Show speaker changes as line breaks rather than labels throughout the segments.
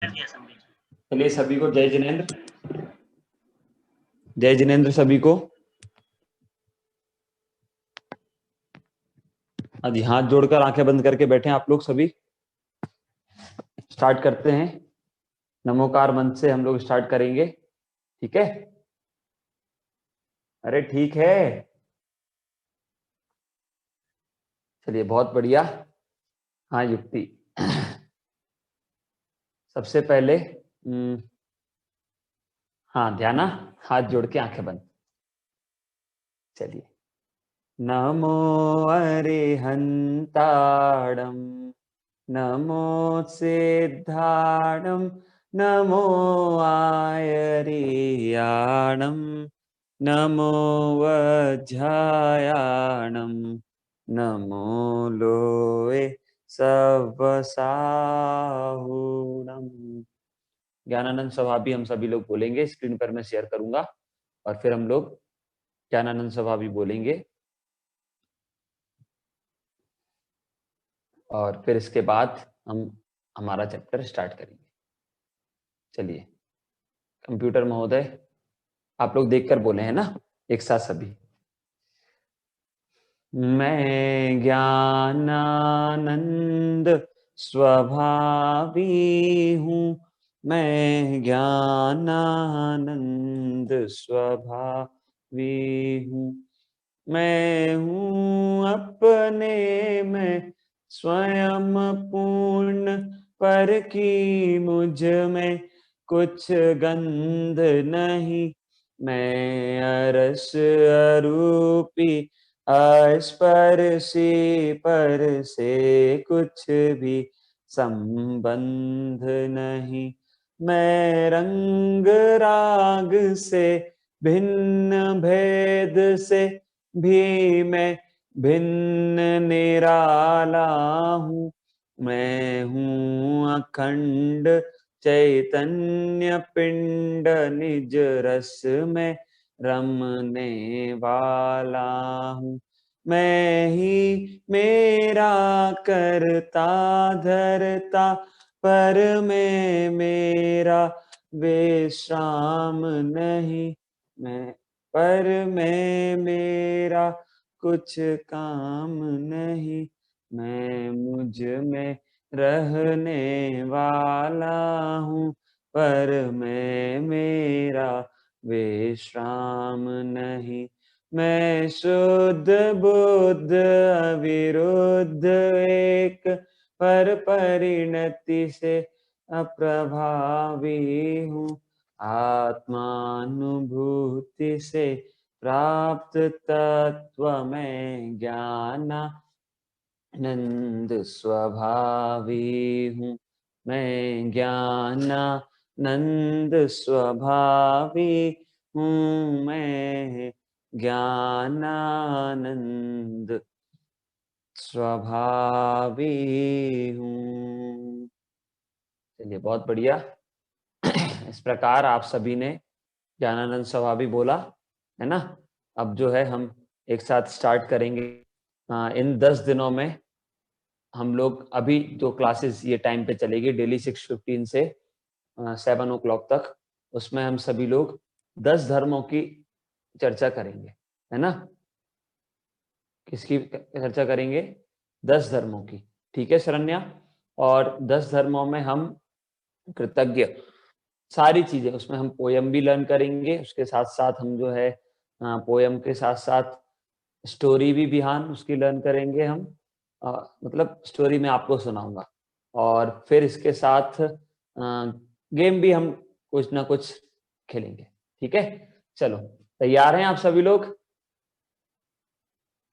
चलिए सभी को जय जिनेंद्र। जय जिनेंद्र सभी को। आज हाथ जोड़कर आंखें बंद करके बैठे हैं आप लोग सभी। स्टार्ट करते हैं। नमोकार मंत्र से हम लोग स्टार्ट करेंगे। ठीक है? अरे ठीक है, चलिए बहुत बढ़िया। हाँ युक्ति, सबसे पहले हाँ ध्याना, हाथ जोड़ के आंखें बंद। चलिए, नमो अरिहंताणं नमो सिद्धाणं नमो आयर्याणं नमो वज्रायाणं नमो लोए सवसाहुणम्। ज्ञानानंद स्वभावी हम सभी लोग बोलेंगे, स्क्रीन पर मैं शेयर करूंगा और फिर हम लोग ज्ञानानंद स्वभावी बोलेंगे और फिर इसके बाद हम हमारा चैप्टर स्टार्ट करेंगे। चलिए, कंप्यूटर महोदय आप लोग देखकर बोले हैं ना एक साथ सभी। मैं ज्ञानानंद स्वभावी हूँ, मैं ज्ञानानंद स्वभावी हूँ, मैं हूँ अपने में स्वयं पूर्ण, पर की मुझ में कुछ गंध नहीं, मैं अरस अरूपी अस्पर्शी, पर से कुछ भी संबंध नहीं, मैं रंग राग से भिन्न भेद से भी मैं भिन्न निराला हूँ, मैं हूँ अखंड चैतन्य पिंड, निज रस में रमने वाला हूँ, मैं ही मेरा करता धरता, पर मैं मेरा विश्राम नहीं, मैं पर मैं मेरा कुछ काम नहीं, मैं मुझ में रहने वाला हूँ, पर मैं मेरा विश्राम नहीं, मैं शुद्ध बुद्ध अविरुद्ध एक, पर परिणति से अप्रभावी हूँ, आत्मानुभूति से प्राप्त तत्व में ज्ञानानंद स्वभावी हूँ, मैं ज्ञानानंद स्वभावी हूँ, मैं ज्ञानानंद स्वभावी हूँ। चलिए बहुत बढ़िया। इस प्रकार आप सभी ने ज्ञानानंद स्वभावी बोला है ना। अब जो है हम एक साथ स्टार्ट करेंगे। इन 10 दिनों में हम लोग अभी जो क्लासेस ये टाइम पे चलेगी डेली 6:15 से 7 o'clock तक, उसमें हम सभी लोग 10 धर्मों की चर्चा करेंगे, है ना। किसकी चर्चा करेंगे? 10 धर्मों की। ठीक है शरण्या। और 10 धर्मों में हम कृतज्ञ सारी चीजें, उसमें हम पोयम भी लर्न करेंगे, उसके साथ साथ हम जो है पोयम के साथ साथ स्टोरी भी बिहान उसकी लर्न करेंगे हम। मतलब स्टोरी मैं आपको सुनाऊंगा और फिर इसके साथ गेम भी हम कुछ ना कुछ खेलेंगे। ठीक है, चलो तैयार हैं आप सभी लोग?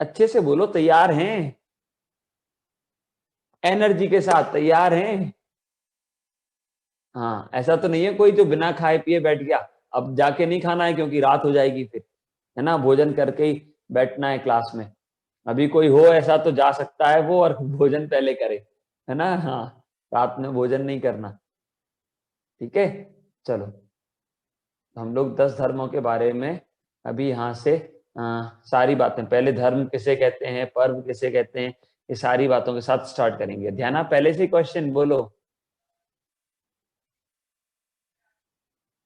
अच्छे से बोलो, तैयार हैं? एनर्जी के साथ तैयार हैं? हाँ, ऐसा तो नहीं है कोई जो बिना खाए पिए बैठ गया। अब जाके नहीं खाना है क्योंकि रात हो जाएगी फिर, है ना। भोजन करके ही बैठना है क्लास में। अभी कोई हो ऐसा तो जा सकता है वो और भोजन पहले करे, है ना। हाँ, रात में भोजन नहीं करना। ठीक है, चलो हम लोग 10 धर्मों के बारे में अभी यहाँ से सारी बातें, पहले धर्म किसे कहते हैं, पर्व किसे कहते हैं, ये सारी बातों के साथ स्टार्ट करेंगे। ध्यान, पहले से क्वेश्चन बोलो।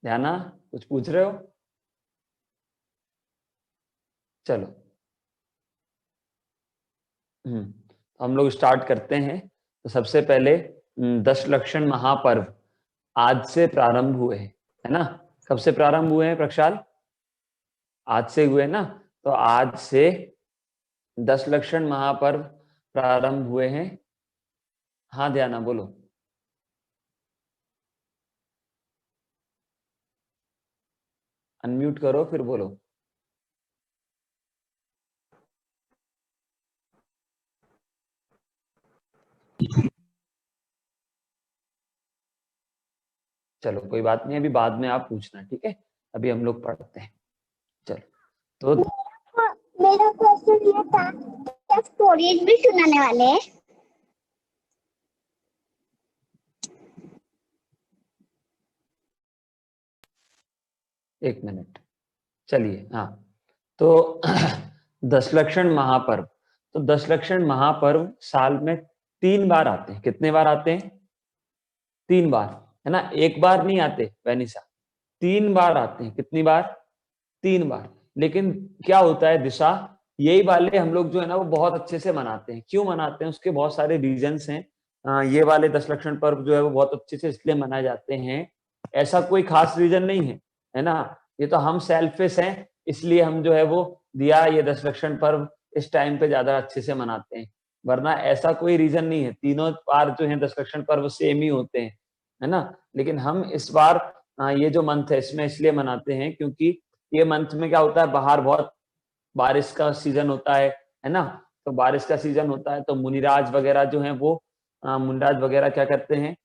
ध्याना कुछ पूछ रहे हो? चलो हम लोग स्टार्ट करते हैं। तो सबसे पहले 10 लक्षण महापर्व आज से प्रारंभ हुए हैं, है ना? कब से प्रारंभ हुए हैं प्रक्षाल? आज से हुए ना? तो आज से 10 लक्षण महापर्व प्रारंभ हुए हैं। हाँ ध्याना बोलो। अनम्यूट करो फिर बोलो। चलो कोई बात नहीं, अभी बाद में आप पूछना, ठीक है? अभी हम लोग पढ़ते हैं। चलो तो
मेरा क्वेश्चन ये था, क्या स्टोरीज भी सुनाने वाले हैं?
एक मिनट, चलिए। हाँ तो 10 लक्षण महापर्व, तो 10 लक्षण महापर्व साल में 3 बार आते हैं। कितने बार आते हैं? 3 बार, है ना? एक बार नहीं आते वैनिसा, 3 बार आते हैं। कितनी बार? 3 बार। लेकिन क्या होता है दिशा, यही वाले हम लोग जो है ना वो बहुत अच्छे से मनाते हैं। क्यों मनाते हैं? उसके बहुत सारे रीजंस हैं। ये वाले 10 लक्षण पर्व जो है वो बहुत अच्छे से इसलिए मनाए जाते हैं, ऐसा कोई खास रीजन नहीं है ना? ये तो हम सेल्फिश हैं, इसलिए हम जो है वो दिया ये 10 लक्षण पर्व इस टाइम पे ज्यादा अच्छे से मनाते हैं, वरना ऐसा कोई रीजन नहीं है। तीनों बार जो है 10 लक्षण पर्व सेम ही होते हैं, है ना? लेकिन हम इस बार ये जो मंथ है इसमें इसलिए मनाते हैं क्योंकि ये मंथ में क्या होता है, बाहर बहुत बारिश का सीजन होता है ना? तो बारिश का सीजन होता है तो मुनिराज वगैरह जो है वो मुनिराज वगैरह क्या करते हैं,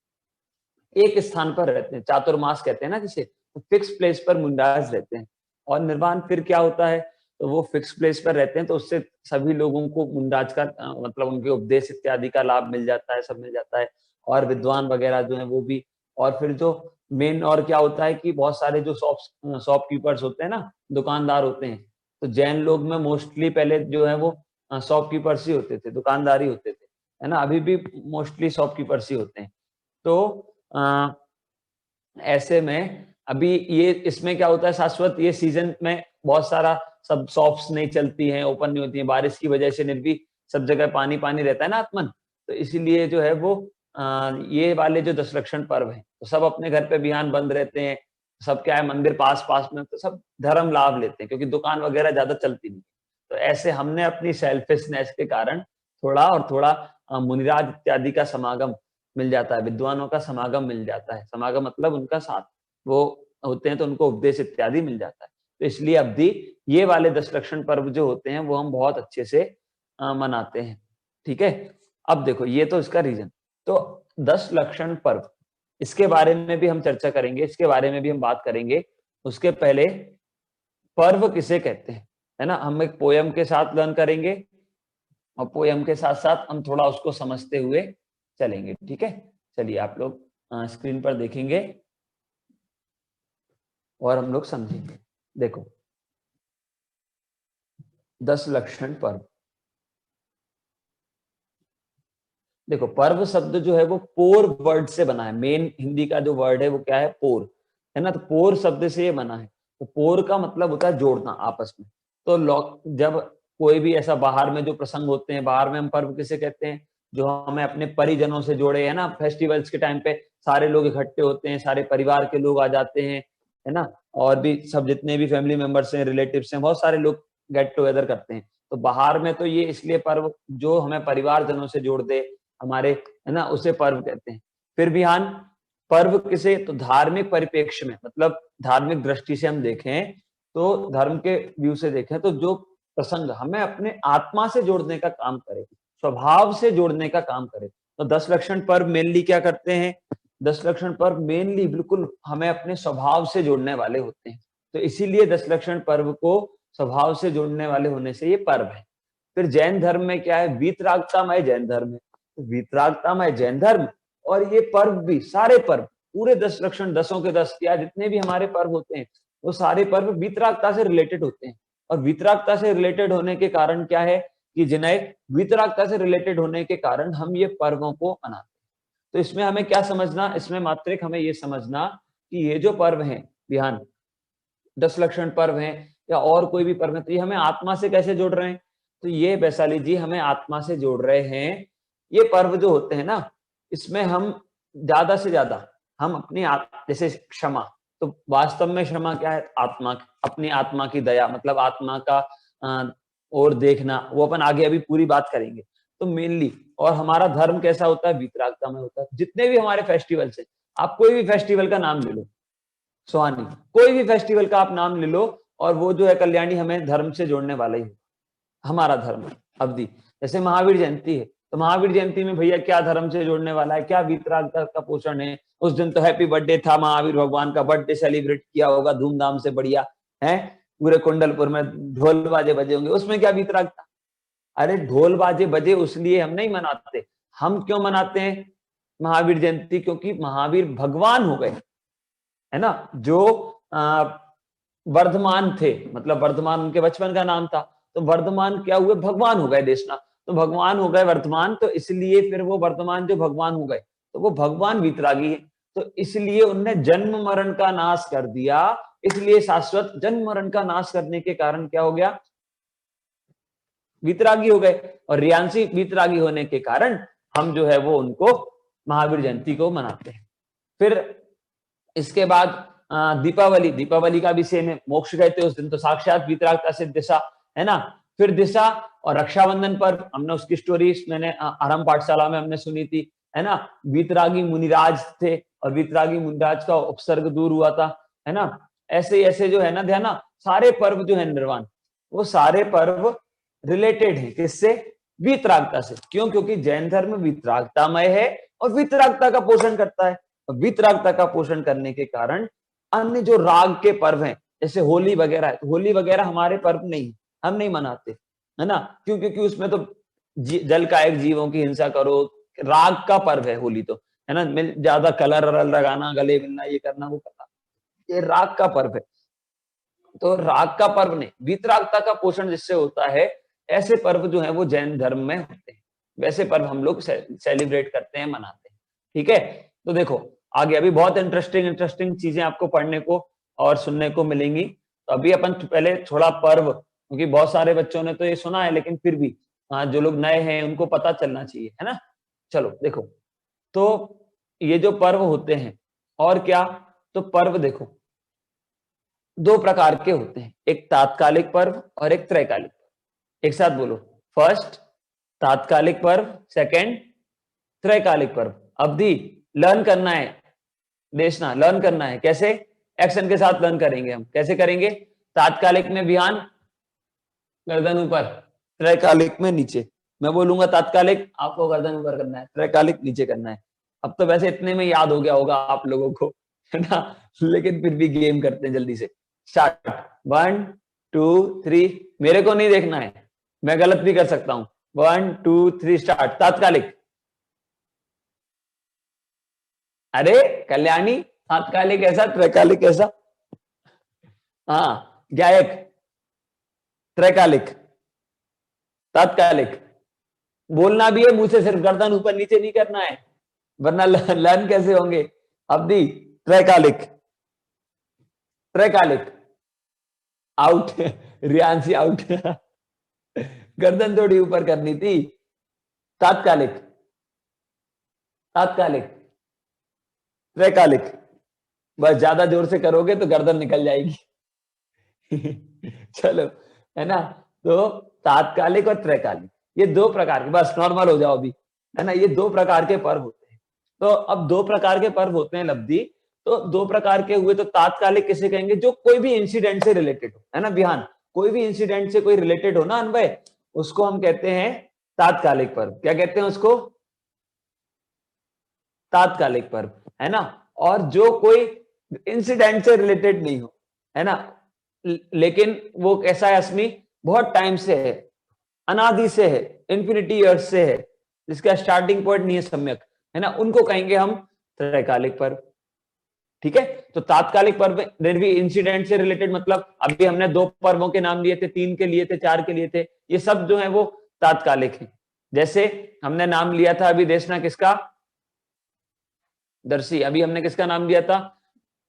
एक स्थान पर रहते हैं। चातुर्मास कहते हैं ना जिसे, तो फिक्स प्लेस पर मुनिराज रहते हैं। और निर्वाण फिर क्या होता है, तो वो फिक्स प्लेस पर रहते हैं, तो उससे सभी लोगों को मुनिराज का मतलब उनके उपदेश इत्यादि का लाभ मिल जाता है, सब मिल जाता है। और विद्वान वगैरह जो है वो भी। और फिर जो मेन और क्या होता है कि बहुत सारे जो शॉपकीपर्स होते हैं ना, दुकानदार होते हैं, तो जैन लोग में मोस्टली पहले जो है वो शॉपकीपर्स ही होते थे, दुकानदार ही होते थे, है ना? अभी भी मोस्टली शॉपकीपर्स ही होते हैं। तो ऐसे में अभी ये इसमें क्या होता है, शाश्वत ये सीजन में बहुत सारा सब शॉप्स नहीं चलती हैं, ओपन नहीं होती हैं, बारिश की वजह से निर्भी सब जगह पानी पानी रहता है ना आत्मन, तो इसीलिए जो है वो ये वाले जो 10 लक्षण पर्व है तो सब अपने घर पे बिहान बंद रहते हैं। सब क्या है, मंदिर पास पास में, तो सब धर्म लाभ लेते हैं क्योंकि दुकान वगैरह ज्यादा चलती नहीं। तो ऐसे हमने अपनी सेल्फिशनेस के कारण थोड़ा और थोड़ा मुनिराज इत्यादि का समागम मिल जाता है, विद्वानों का समागम मिल जाता है। समागम मतलब उनका साथ वो होते हैं तो उनको उपदेश इत्यादि मिल जाता है। तो इसलिए अवधि ये वाले 10 लक्षण पर्व जो होते हैं वो हम बहुत अच्छे से मनाते हैं, ठीक है? अब देखो ये तो इसका रीजन। तो 10 लक्षण पर्व, इसके बारे में भी हम चर्चा करेंगे, इसके बारे में भी हम बात करेंगे। उसके पहले पर्व किसे कहते हैं, है ना? हम एक पोयम के साथ लर्न करेंगे और पोयम के साथ साथ हम थोड़ा उसको समझते हुए चलेंगे, ठीक है? चलिए आप लोग स्क्रीन पर देखेंगे और हम लोग समझेंगे। देखो 10 लक्षण पर्व, देखो पर्व शब्द जो है वो पोर वर्ड से बना है। मेन हिंदी का जो वर्ड है वो क्या है, पोर, है ना? तो पोर शब्द से ये बना है। तो पोर का मतलब होता है जोड़ना आपस में। तो जब कोई भी ऐसा बाहर में जो प्रसंग होते हैं, बाहर में हम पर्व किसे कहते हैं, जो हमें अपने परिजनों से जोड़े, है ना? फेस्टिवल्स के टाइम पे सारे लोग इकट्ठे होते हैं, सारे परिवार के लोग आ जाते हैं, है ना? और भी सब जितने भी फैमिली मेंबर्स हैं, रिलेटिव्स हैं, बहुत सारे लोग गेट टुगेदर करते हैं। तो बाहर में तो ये इसलिए पर्व जो हमें परिवार जनों से जोड़ दे हमारे, है ना, उसे पर्व कहते हैं। फिर बिहान पर्व किसे, तो धार्मिक परिप्रेक्ष्य में, मतलब धार्मिक दृष्टि से हम देखें, तो धर्म के व्यू से देखें तो जो प्रसंग हमें अपने आत्मा से जोड़ने का काम करे, स्वभाव से जोड़ने का काम करे, तो 10 लक्षण पर्व मेनली क्या करते हैं, 10 लक्षण पर्व मेनली बिल्कुल हमें अपने स्वभाव से जोड़ने वाले होते हैं। तो इसीलिए 10 लक्षण पर्व को स्वभाव से जोड़ने वाले होने से ये पर्व है। फिर जैन धर्म में क्या है, वीतरागतामय जैन धर्म है। तो वीतरागतामय जैन धर्म और ये पर्व भी, सारे पर्व पूरे 10 लक्षण, 10 के 10 या जितने भी हमारे पर्व होते हैं वो सारे पर्व वीतरागता से रिलेटेड होते हैं। और वीतरागता से रिलेटेड होने के कारण क्या है कि जिन्हें वीतरागता से रिलेटेड होने के कारण हम ये पर्वों को मनाते हैं। तो इसमें हमें क्या समझना, इसमें मात्रिक हमें ये समझना कि ये जो पर्व हैं बिहान, 10 लक्षण पर्व हैं या और कोई भी पर्व है, तो ये हमें आत्मा से कैसे जोड़ रहे हैं? तो ये वैशाली जी हमें आत्मा से जोड़ रहे हैं। ये पर्व जो होते हैं ना, इसमें हम ज्यादा से ज्यादा हम अपनी जैसे क्षमा, तो वास्तव में क्षमा क्या है? आत्मा, अपनी आत्मा की दया, मतलब आत्मा का और देखना, वो अपन आगे अभी पूरी बात करेंगे। तो मेनली, और हमारा धर्म कैसा होता है? वीतरागता में होता है। जितने भी हमारे फेस्टिवल्स हैं, आप कोई भी फेस्टिवल का नाम ले लो, सुहानी, कोई भी फेस्टिवल का आप नाम ले लो, और वो जो है कल्याणी हमें धर्म से जोड़ने वाला ही, हमारा धर्म अवधि। जैसे महावीर जयंती है, तो महावीर जयंती में भैया क्या धर्म से जोड़ने वाला है? क्या वीतरागता का पोषण है? उस दिन तो हैप्पी बर्थडे था, महावीर भगवान का बर्थडे सेलिब्रेट किया होगा धूमधाम से, बढ़िया है, पूरे कुंडलपुर में ढोल बाजे बजे होंगे, उसमें क्या वीतरागता? अरे ढोल बाजे बजे उसलिए हम नहीं मनाते। हम क्यों मनाते हैं महावीर जयंती? क्योंकि महावीर भगवान हो गए, है ना, जो वर्धमान थे, मतलब वर्धमान उनके बचपन का नाम था, तो वर्धमान क्या हुए? भगवान हो गए देशना, तो भगवान हो गए वर्धमान, तो इसलिए फिर वो वर्धमान जो भगवान हो गए, तो वो भगवान वीतरागी है। तो इसलिए उनने जन्म मरण का नाश कर दिया, इसलिए शाश्वत जन्म मरण का नाश करने के कारण क्या हो गया? वीतरागी हो गए। और रियांशी वीतरागी होने के कारण हम जो है वो उनको महावीर जयंती को मनाते हैं। फिर इसके बाद दीपावली, दीपावली का भी सेम है, मोक्ष गए थे उस दिन, तो साक्षात वीतरागता से दिशा, है ना। फिर दिशा और रक्षाबंधन पर हमने उसकी स्टोरी मैंने आरंभ पाठशाला में हमने सुनी थी, है ना। वीतरागी मुनिराज थे और वीतरागी मुनिराज का उपसर्ग दूर हुआ था, है ना। ऐसे ऐसे जो है ना, ध्यान, सारे पर्व जो है निर्वाण, वो सारे पर्व रिलेटेड है किससे? वीतरागता से। क्यों? क्योंकि जैन धर्म वीतरागतामय है और वीतरागता का पोषण करता है। वीतरागता का पोषण करने के कारण अन्य जो राग के पर्व हैं, जैसे होली वगैरह है, होली वगैरह हमारे पर्व नहीं, हम नहीं मनाते, है ना। क्यों? क्योंकि उसमें तो जल कायक जीवों की हिंसा करो, राग का पर्व है होली, तो है ना, ज्यादा कलर लगाना, गले मिलना, ये करना वो करना, ये राग का पर्व है। तो राग का पर्व नहीं, वीतरागता का पोषण जिससे होता है, ऐसे पर्व जो है वो जैन धर्म में होते हैं। वैसे पर्व हम लोग सेलिब्रेट करते हैं, मनाते हैं। ठीक है, तो देखो आगे अभी बहुत इंटरेस्टिंग चीजें आपको पढ़ने को और सुनने को मिलेंगी। तो अभी अपन पहले थोड़ा पर्व, क्योंकि बहुत सारे बच्चों ने तो ये सुना है, लेकिन फिर भी जो लोग नए हैं उनको पता चलना चाहिए, है ना। चलो देखो, तो ये जो पर्व होते हैं और क्या, तो पर्व देखो दो प्रकार के होते हैं, एक तात्कालिक पर्व और एक त्रैकालिक पर्व। एक साथ बोलो, फर्स्ट तात्कालिक पर्व, सेकंड त्रैकालिक पर्व। अवधि लर्न करना है, देखना लर्न करना है, कैसे? एक्शन के साथ लर्न करेंगे हम। कैसे करेंगे? तात्कालिक में ध्यान, गर्दन ऊपर, त्रैकालिक में नीचे। मैं बोलूंगा तात्कालिक, आपको गर्दन ऊपर करना है, त्रैकालिक नीचे करना है। अब तो वैसे इतने में याद हो गया होगा आप लोगों को, है ना, लेकिन फिर भी गेम करते हैं जल्दी से। स्टार्ट, 1 2 3। मेरे को नहीं देखना है, मैं गलत भी कर सकता हूं। 1 2 3 स्टार्ट। तात्कालिक, अरे कल्याणी, तात्कालिक ऐसा, त्रैकालिक ऐसा? हाँ, गायक, त्रैकालिक, तात्कालिक। बोलना भी है मुंह से, सिर्फ गर्दन ऊपर नीचे नहीं करना है, वरना लर्न कैसे होंगे। अवधि त्रैकालिक, त्रैकालिक, आउट, रियांशी आउट, गर्दन थोड़ी ऊपर करनी थी। तात्कालिक, तात्कालिक, त्रैकालिक, बस ज्यादा जोर से करोगे तो गर्दन निकल जाएगी। चलो, है ना। तो तात्कालिक और त्रैकालिक, ये दो प्रकार के, बस नॉर्मल हो जाओ अभी, है ना। ये दो प्रकार के पर्व होते हैं। तो अब दो प्रकार के पर्व होते हैं लब्धि, तो दो प्रकार के हुए। तो तात्कालिक किसे कहेंगे? जो कोई भी इंसिडेंट से रिलेटेड हो, है ना बिहान, कोई भी इंसिडेंट से कोई रिलेटेड हो ना अनवय, उसको हम कहते हैं तात्कालिक पर्व। क्या कहते हैं उसको? तात्कालिक पर्व, है ना। और जो कोई इंसिडेंट से रिलेटेड नहीं हो, है ना, लेकिन वो कैसा है अस्मी, बहुत टाइम से है, अनादि से है, इन्फिनिटी ईयर्स से है, जिसका स्टार्टिंग पॉइंट नहीं है सम्यक, है ना, उनको कहेंगे हम त्रैकालिक पर्व। ठीक है, तो तात्कालिक पर्व देर भी इंसिडेंट से रिलेटेड, मतलब अभी हमने दो पर्वों के नाम लिए थे, 3 के लिए थे, 4 के लिए थे, ये सब जो है वो तात्कालिक है। जैसे हमने नाम लिया था अभी, देखना किसका, दर्शी, अभी हमने किसका नाम लिया था?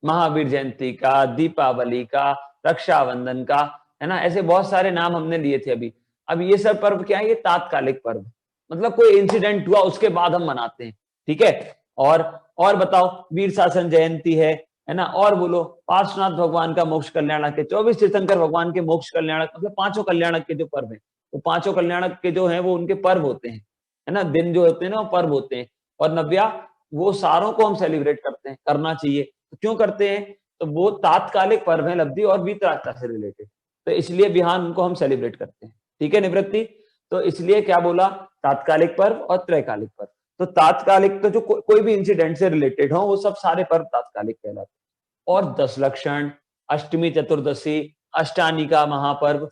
महावीर जयंती का, दीपावली का, रक्षाबंधन का, है ना, ऐसे बहुत सारे नाम हमने लिए थे अभी। अब ये सब पर्व क्या है, ये तात्कालिक पर्व, मतलब कोई इंसिडेंट हुआ उसके बाद हम मनाते हैं, ठीक है। और बताओ, वीर शासन जयंती है ना, और बोलो, पार्श्वनाथ भगवान का मोक्ष कल्याणक है, 24 तीर्थंकर भगवान के मोक्ष कल्याणक, मतलब पांचों कल्याणक के जो पर्व है, वो पांचों कल्याणक के जो है वो उनके पर्व होते हैं, है ना, दिन जो होते हैं ना वो पर्व होते हैं। और नव्या, वो सारों को हम सेलिब्रेट करते हैं, करना चाहिए। तो क्यों करते हैं, तो वो तात्कालिक पर्व है लब्धि और वीतरागता से रिलेटेड, तो इसलिए बिहान उनको हम सेलिब्रेट करते हैं, ठीक है निवृत्ति। तो इसलिए क्या बोला, तात्कालिक पर्व और त्रैकालिक पर्व। तो तात्कालिक तो जो कोई भी इंसिडेंट से रिलेटेड हो वो सब सारे पर्व तात्कालिक कहलाते हैं। और दशलक्षण, अष्टमी चतुर्दशी, अष्टानिका महापर्व,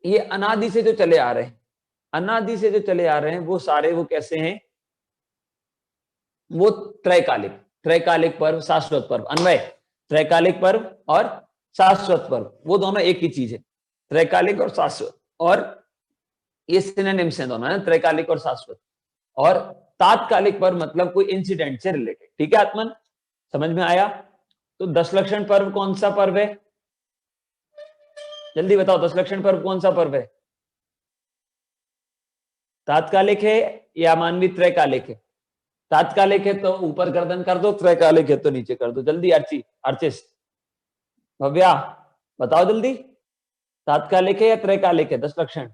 ये अनादि से जो चले आ रहे हैं, अनादि से जो चले आ रहे हैं वो सारे वो कैसे हैं, वो त्रैकालिक, त्रैकालिक पर्व, शाश्वत पर्व। अन्वय, त्रैकालिक पर्व और शाश्वत पर्व वो दोनों एक ही चीज है, त्रैकालिक और शाश्वत, और ये सिनोनिम्स हैं दोनों, है त्रैकालिक और शाश्वत। और तात्कालिक पर्व मतलब कोई इंसिडेंट से रिलेटेड, ठीक है आत्मन, समझ में आया। तो दशलक्षण पर्व कौन सा पर्व है, जल्दी बताओ, दशलक्षण पर्व कौन सा पर्व है, तात्कालिक है या मानवी त्रैकालिक है? तात्कालिक है तो ऊपर गर्दन कर दो, त्रैकालिक है तो नीचे कर दो। जल्दी अर्ची, अर्चिस, भव्या, बताओ जल्दी, तात्कालिक है या त्रैकालिक है दशलक्षण?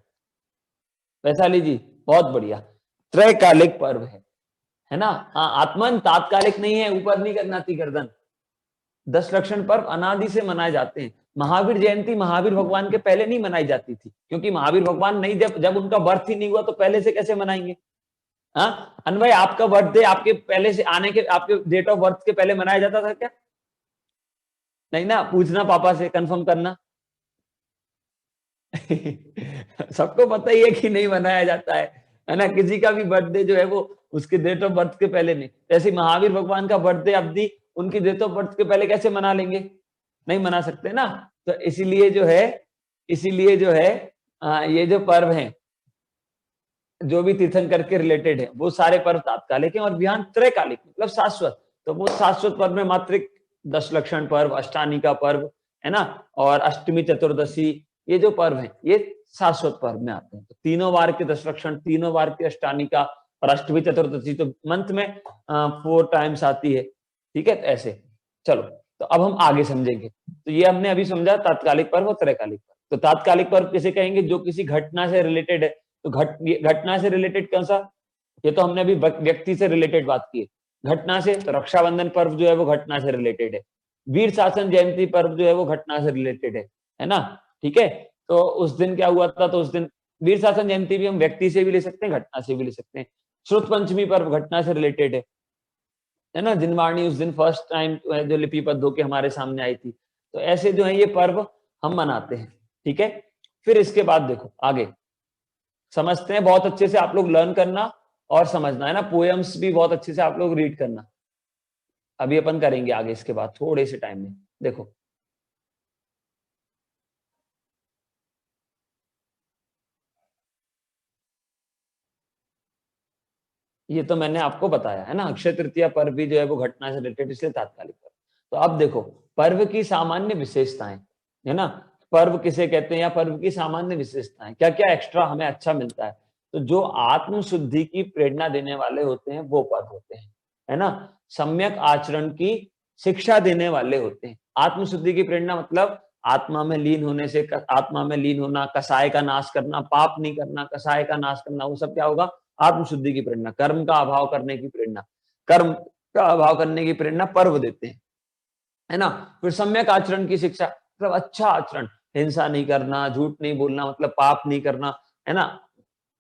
वैशाली जी, बहुत बढ़िया, त्रैकालिक पर्व है ना। हाँ आत्मन, तात्कालिक नहीं है, ऊपर नहीं करना थी गर्दन। दशलक्षण पर्व अनादि से मनाए जाते हैं। महावीर जयंती महावीर भगवान के पहले नहीं मनाई जाती थी, क्योंकि महावीर भगवान नहीं, जब उनका बर्थ ही नहीं हुआ तो पहले से कैसे मनाएंगे? हाँ अनभाई, आपका बर्थडे आपके पहले से आने के, आपके डेट ऑफ बर्थ के पहले मनाया जाता था क्या? नहीं ना, पूछना पापा से, कंफर्म करना। सबको पता ही है कि नहीं मनाया जाता है ना, किसी का भी बर्थडे जो है वो उसके डेट ऑफ बर्थ के पहले नहीं। जैसे महावीर भगवान का बर्थडे अवधि उनकी डेट ऑफ बर्थ के पहले कैसे मना लेंगे, नहीं मना सकते ना। तो इसीलिए जो है ये जो पर्व हैं, जो भी तीर्थंकर के रिलेटेड है, वो सारे पर्व तात्कालिक हैं, और बिहान त्रैकालिक मतलब शाश्वत। तो वो शाश्वत पर्व में मात्रिक दशलक्षण पर्व, अष्टानिका पर्व, है ना, और अष्टमी चतुर्दशी, ये जो पर्व हैं ये शाश्वत पर्व में आते हैं। तो तीनों बार के दशलक्षण, तीनों बार की अष्टानिका और अष्टमी चतुर्दशी तो मंथ में 4 टाइम्स आती है, ठीक है। तो ऐसे चलो, तो अब हम आगे समझेंगे। तो ये हमने अभी समझा तात्कालिक पर्व और त्रैकालिक पर्व। तो तात्कालिक पर्व किसे कहेंगे, जो किसी घटना से रिलेटेड है। तो घटना से रिलेटेड कौन सा, ये तो हमने अभी व्यक्ति से रिलेटेड बात की है। घटना से तो रक्षाबंधन पर्व जो है वो घटना से रिलेटेड है। वीर शासन जयंती पर्व जो है वो घटना से रिलेटेड है ना, ठीक है। तो उस दिन क्या हुआ था, तो उस दिन वीर शासन जयंती भी हम व्यक्ति से भी ले सकते हैं, घटना से भी ले सकते हैं। श्रुत पंचमी पर्व घटना से रिलेटेड है ना, जिनवाणी उस दिन फर्स्ट टाइम जो लिपि पद होके हमारे सामने आई थी। तो ऐसे जो है ये पर्व हम मनाते हैं, ठीक है। फिर इसके बाद देखो आगे समझते हैं, बहुत अच्छे से आप लोग लर्न करना और समझना, है ना। पोएम्स भी बहुत अच्छे से आप लोग रीड करना, अभी अपन करेंगे आगे इसके बाद थोड़े से टाइम में। देखो ये तो मैंने आपको बताया है ना, अक्षय तृतीया पर्व भी जो है वो घटना से रिलेटेड, इसलिए तात्कालिक पर्व। तो अब देखो पर्व की सामान्य विशेषताएं, है ना, पर्व किसे कहते हैं या पर्व की सामान्य विशेषताएं, क्या क्या एक्स्ट्रा हमें अच्छा मिलता है। तो जो आत्म शुद्धि की प्रेरणा देने वाले होते हैं वो पर्व होते हैं, है ना। सम्यक आचरण की शिक्षा देने वाले होते हैं। आत्म शुद्धि की प्रेरणा मतलब आत्मा में लीन होने से, आत्मा में लीन होना, कसाय का नाश करना, पाप नहीं करना, कसाय का नाश करना, वो सब क्या होगा, आत्मशुद्धि की प्रेरणा। कर्म का अभाव करने की प्रेरणा, कर्म का अभाव करने की प्रेरणा पर्व देते हैं, है ना। फिर सम्यक आचरण की शिक्षा मतलब अच्छा आचरण, हिंसा नहीं करना, झूठ नहीं बोलना, मतलब पाप नहीं करना, है ना,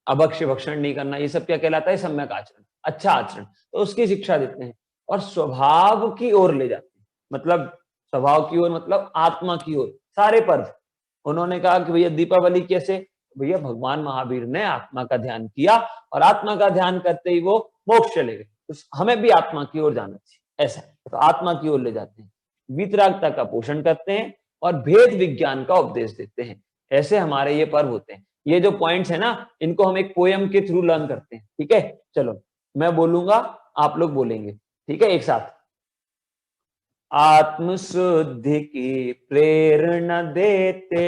अभक्ष्य भक्षण नहीं करना, ये सब क्या कहलाता है, सम्यक आचरण, अच्छा आचरण। तो उसकी शिक्षा देते हैं। और स्वभाव की ओर ले जाते हैं, मतलब स्वभाव की ओर मतलब आत्मा की ओर। सारे पर्व उन्होंने कहा कि भैया दीपावली कैसे, भैया भगवान महावीर ने आत्मा का ध्यान किया और आत्मा का ध्यान करते ही वो मोक्ष चले गए, तो हमें भी आत्मा की ओर जाना चाहिए, ऐसा। तो आत्मा की ओर ले जाते हैं, वीतरागता का पोषण करते हैं और भेद विज्ञान का उपदेश देते हैं। ऐसे हमारे ये पर्व होते हैं। ये जो पॉइंट्स है ना, इनको हम एक पोएम के थ्रू लर्न करते हैं, ठीक है। चलो मैं बोलूंगा, आप लोग बोलेंगे, ठीक है, एक साथ। आत्मशुद्धि की प्रेरणा देते,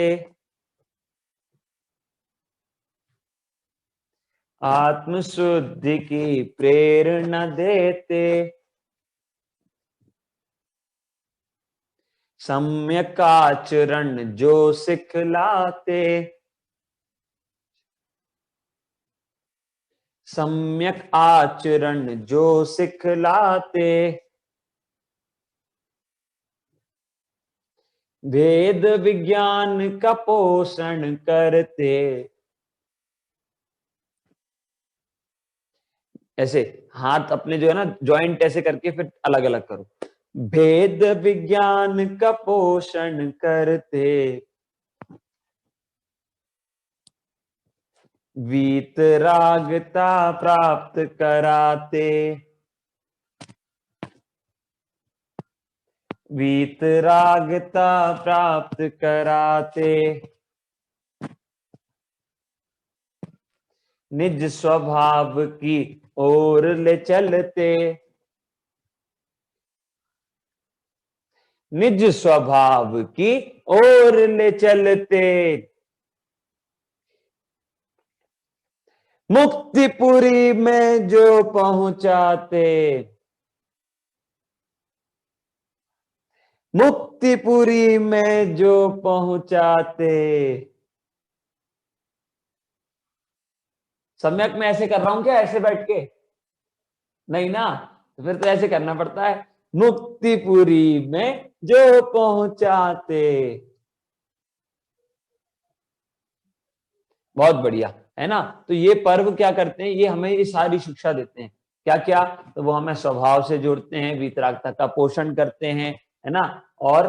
आत्मशुद्धि की प्रेरणा देते, सम्यक आचरण जो सिखलाते, सम्यक आचरण जो सिखलाते, वेद विज्ञान का पोषण करते। ऐसे हाथ अपने जो है ना जॉइंट ऐसे करके फिर अलग अलग करो। भेद विज्ञान का पोषण करते, वीतरागता प्राप्त कराते, वीतरागता प्राप्त कराते, निज स्वभाव की ओर ले चलते, निज स्वभाव की ओर ले चलते, मुक्तिपुरी में जो पहुंचाते, मुक्तिपुरी में जो पहुंचाते। सम्यक में ऐसे कर रहा हूं क्या, ऐसे बैठ के? नहीं ना, तो फिर तो ऐसे करना पड़ता है, मुक्तिपुरी में जो पहुंचाते। बहुत बढ़िया, है ना। तो ये पर्व क्या करते हैं, ये हमें ये सारी शिक्षा देते हैं। क्या क्या? तो वो हमें स्वभाव से जोड़ते हैं, वीतरागता का पोषण करते हैं, है ना, और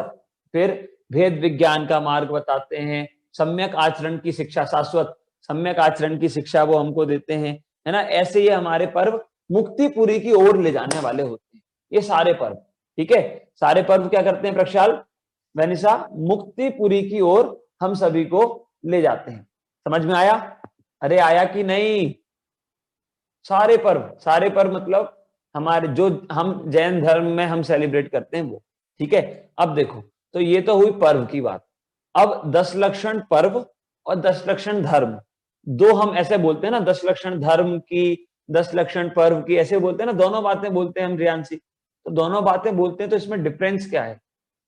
फिर भेद विज्ञान का मार्ग बताते हैं, सम्यक आचरण की शिक्षा, शाश्वत सम्यक आचरण की शिक्षा वो हमको देते हैं, है ना। ऐसे ये हमारे पर्व मुक्तिपुरी की ओर ले जाने वाले होते हैं, ये सारे पर्व। ठीक है, सारे पर्व क्या करते हैं प्रक्षाल, वैनिशा? मुक्तिपुरी की ओर हम सभी को ले जाते हैं। समझ में आया? अरे आया कि नहीं? सारे पर्व मतलब हमारे जो हम जैन धर्म में हम सेलिब्रेट करते हैं वो। ठीक है, अब देखो, तो ये तो हुई पर्व की बात। अब 10 लक्षण पर्व और 10 लक्षण धर्म, दो हम ऐसे बोलते हैं ना, 10 लक्षण धर्म की, 10 लक्षण पर्व की, ऐसे बोलते हैं ना, दोनों बातें बोलते हैं हम रियांशी। तो दोनों बातें बोलते हैं, तो इसमें डिफरेंस क्या है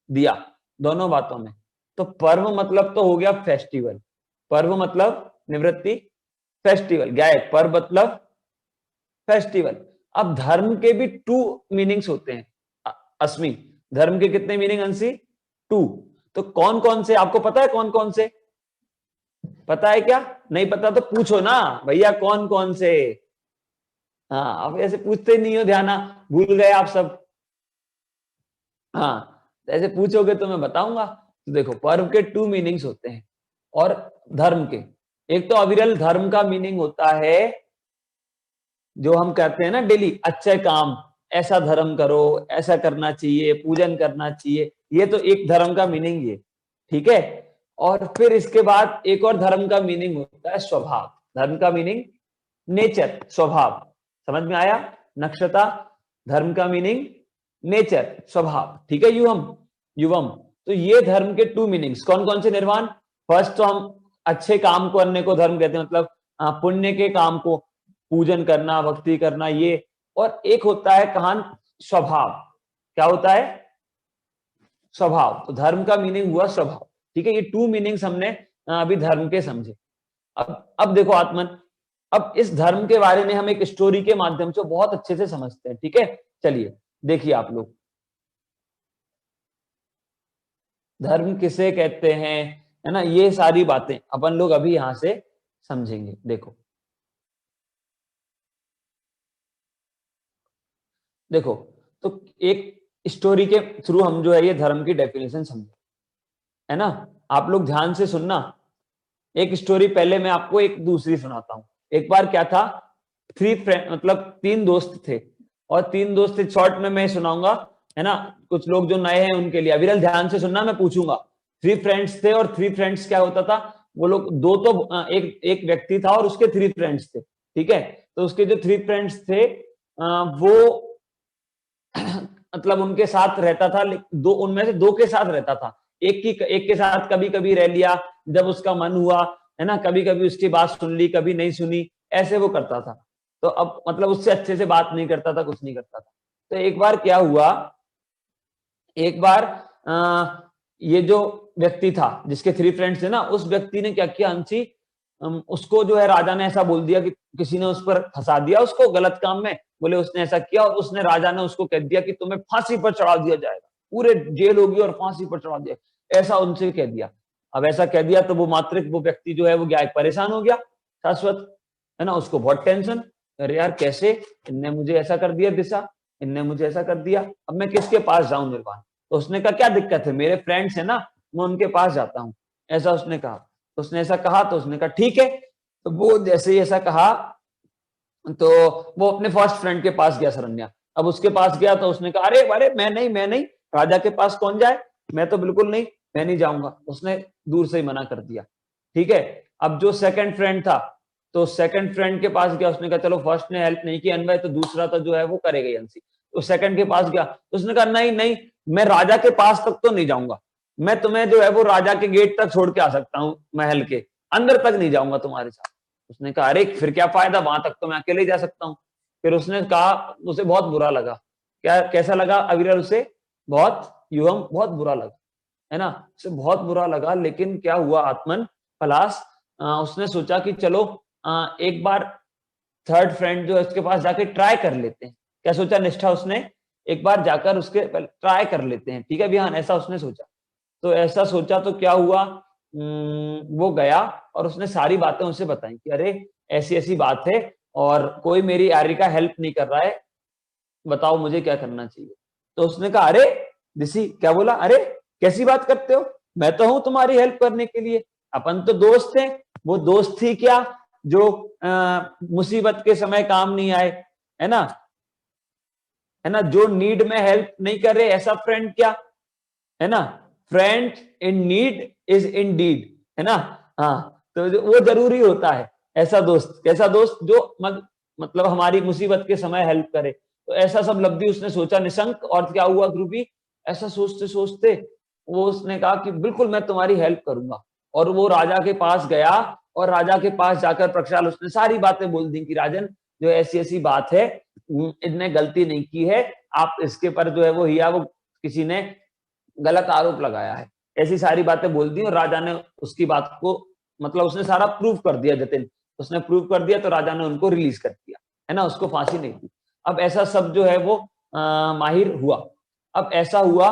दिया दोनों बातों में? तो पर्व मतलब तो हो गया फेस्टिवल, पर्व मतलब निवृत्ति, फेस्टिवल गायक, पर्व मतलब फेस्टिवल। अब धर्म के भी 2 मीनिंग्स होते हैं अस्मी, धर्म के कितने मीनिंग अंशी? 2। तो कौन कौन से आपको पता है, कौन कौन से पता है क्या? नहीं पता तो पूछो ना भैया, कौन कौन से? हाँ, अब ऐसे पूछते नहीं हो, ध्यान, भूल गए आप सब। हाँ, ऐसे पूछोगे तो मैं बताऊंगा। तो देखो, पर्व के 2 मीनिंग्स होते हैं, और धर्म के, एक तो अविरल धर्म का मीनिंग होता है जो हम कहते हैं ना डेली अच्छे काम, ऐसा धर्म करो, ऐसा करना चाहिए, पूजन करना चाहिए, ये तो एक धर्म का मीनिंग ये। ठीक है, और फिर इसके बाद एक और धर्म का मीनिंग होता है स्वभाव। धर्म का मीनिंग नेचर, स्वभाव। समझ में आया? नक्षता, धर्म का मीनिंग नेचर, स्वभाव। ठीक है, युवम। तो ये धर्म के 2 मीनिंग्स कौन कौन से निर्वाण? फर्स्ट तो हम अच्छे काम को करने को धर्म कहते हैं, मतलब पुण्य के काम को, पूजन करना, भक्ति करना, ये। और एक होता है कहान स्वभाव। क्या होता है? स्वभाव। तो धर्म का मीनिंग हुआ स्वभाव। ठीक है, ये 2 मीनिंग्स हमने अभी धर्म के समझे। अब देखो आत्मन, अब इस धर्म के बारे में हम एक स्टोरी के माध्यम से बहुत अच्छे से समझते हैं। ठीक है, चलिए देखिए आप लोग, धर्म किसे कहते हैं, है ना, ये सारी बातें अपन लोग अभी यहां से समझेंगे। देखो देखो, तो एक स्टोरी के थ्रू हम जो है ये धर्म की डेफिनेशन समझे, है ना। आप लोग ध्यान से सुनना। एक स्टोरी पहले मैं आपको एक दूसरी सुनाता हूं। एक बार क्या था, 3 फ्रेंड, मतलब 3 दोस्त थे, और 3 दोस्त थे, शॉर्ट में मैं सुनाऊंगा, है ना। कुछ लोग जो नए हैं उनके लिए, अविरल ध्यान से सुनना, मैं पूछूंगा। 3 फ्रेंड्स थे, और 3 फ्रेंड्स क्या होता था, वो लोग दो तो एक व्यक्ति था और उसके 3 फ्रेंड्स थे। ठीक है, तो उसके जो 3 फ्रेंड्स थे वो मतलब उनके साथ रहता था, दो उनमें से दो के साथ रहता था, एक के साथ कभी कभी रह लिया जब उसका मन हुआ, है ना, कभी कभी उसकी बात सुन ली, कभी नहीं सुनी, ऐसे वो करता था। तो अब मतलब उससे अच्छे से बात नहीं करता था, कुछ नहीं करता था। तो एक बार क्या हुआ, एक बार ये जो व्यक्ति था जिसके 3 फ्रेंड्स थे ना, उस व्यक्ति ने क्या किया अंशी, उसको जो है राजा ने ऐसा बोल दिया कि किसी ने उस पर फंसा दिया उसको गलत काम में, बोले उसने ऐसा किया, और उसने राजा ने उसको कह दिया कि तुम्हें फांसी पर चढ़ा दिया जाएगा, पूरे जेल होगी और फांसी पर चढ़ा दिया, ऐसा उनसे कह दिया। अब ऐसा कह दिया तो वो मात्रिक वो व्यक्ति जो है वो क्या परेशान हो गया शाश्वत, है ना, उसको बहुत टेंशन, अरे यार कैसे, इनने मुझे ऐसा कर दिया दिशा, इनने मुझे ऐसा कर दिया, अब मैं किसके पास जाऊं निर्वाण। तो उसने कहा क्या दिक्कत है, मेरे फ्रेंड्स है ना, मैं उनके पास जाता हूं, ऐसा उसने कहा। तो उसने ऐसा कहा तो उसने कहा ठीक है। तो वो जैसे ही ऐसा कहा तो वो अपने फर्स्ट फ्रेंड के पास गया शरण्या। अब उसके पास गया तो उसने कहा अरे अरे मैं नहीं, राजा के पास कौन जाए, मैं तो बिल्कुल नहीं, मैं नहीं जाऊंगा। उसने दूर से ही मना कर दिया। ठीक है, अब जो सेकंड फ्रेंड था तो सेकंड फ्रेंड के पास गया, उसने कहा चलो फर्स्ट ने हेल्प नहीं की अनवय तो दूसरा तो जो है वो करेगा ही अंशी। तो सेकंड के पास गया तो उसने कहा नहीं नहीं, मैं राजा के पास तक तो नहीं जाऊंगा, मैं तुम्हें जो है वो राजा के गेट तक छोड़ के आ सकता हूँ, महल के अंदर तक नहीं जाऊंगा तुम्हारे साथ। उसने कहा अरे फिर क्या फायदा, वहां तक तो मैं अकेले ही जा सकता हूँ। फिर उसने कहा, उसे बहुत बुरा लगा। क्या कैसा लगा अविरल, उसे बहुत युवम बहुत बुरा लगा, है ना, उसे बहुत बुरा लगा। लेकिन क्या हुआ आत्मन पलाश, उसने सोचा कि चलो एक बार थर्ड फ्रेंड जो है उसके पास जाके ट्राई कर लेते हैं। क्या सोचा निष्ठा उसने, एक बार जाकर उसके ट्राई कर लेते हैं, ठीक है बिहान, ऐसा उसने सोचा। तो ऐसा सोचा तो क्या हुआ, वो गया और उसने सारी बातें उसे बताई कि अरे ऐसी ऐसी बात है और कोई मेरी आर्य का हेल्प नहीं कर रहा है, बताओ मुझे क्या करना चाहिए। तो उसने कहा अरे ऋषि, क्या बोला, अरे कैसी बात करते हो, मैं तो हूं तुम्हारी हेल्प करने के लिए, अपन तो दोस्त हैं। वो दोस्त थी क्या जो मुसीबत के समय काम नहीं आए, है ना, है ना, जो नीड में हेल्प नहीं करे, ऐसा फ्रेंड क्या, है ना, friend in need is indeed, है ना। हाँ, तो वो जरूरी होता है, ऐसा दोस्त, कैसा दोस्त जो मतलब हमारी मुसीबत के समय हेल्प करे। तो ऐसा सब लब्धि उसने सोचा निशंक, और क्या हुआ ध्रुवी, ऐसा सोचते सोचते वो उसने कहा कि बिल्कुल मैं तुम्हारी हेल्प करूंगा। और वो राजा के पास गया और राजा के पास जाकर प्रक्षाल उसने सारी बातें बोल दी कि राजन जो ऐसी ऐसी बात है, इनने गलती नहीं की है, आप इसके पर जो है वो हिया वो किसी ने गलत आरोप लगाया है, ऐसी सारी बातें बोल दी। और राजा ने उसकी बात को मतलब उसने सारा प्रूव कर दिया, जतिन उसने प्रूव कर दिया, तो राजा ने उनको रिलीज कर दिया, है ना, उसको फांसी नहीं दी। अब ऐसा सब जो है वो माहिर हुआ। अब ऐसा हुआ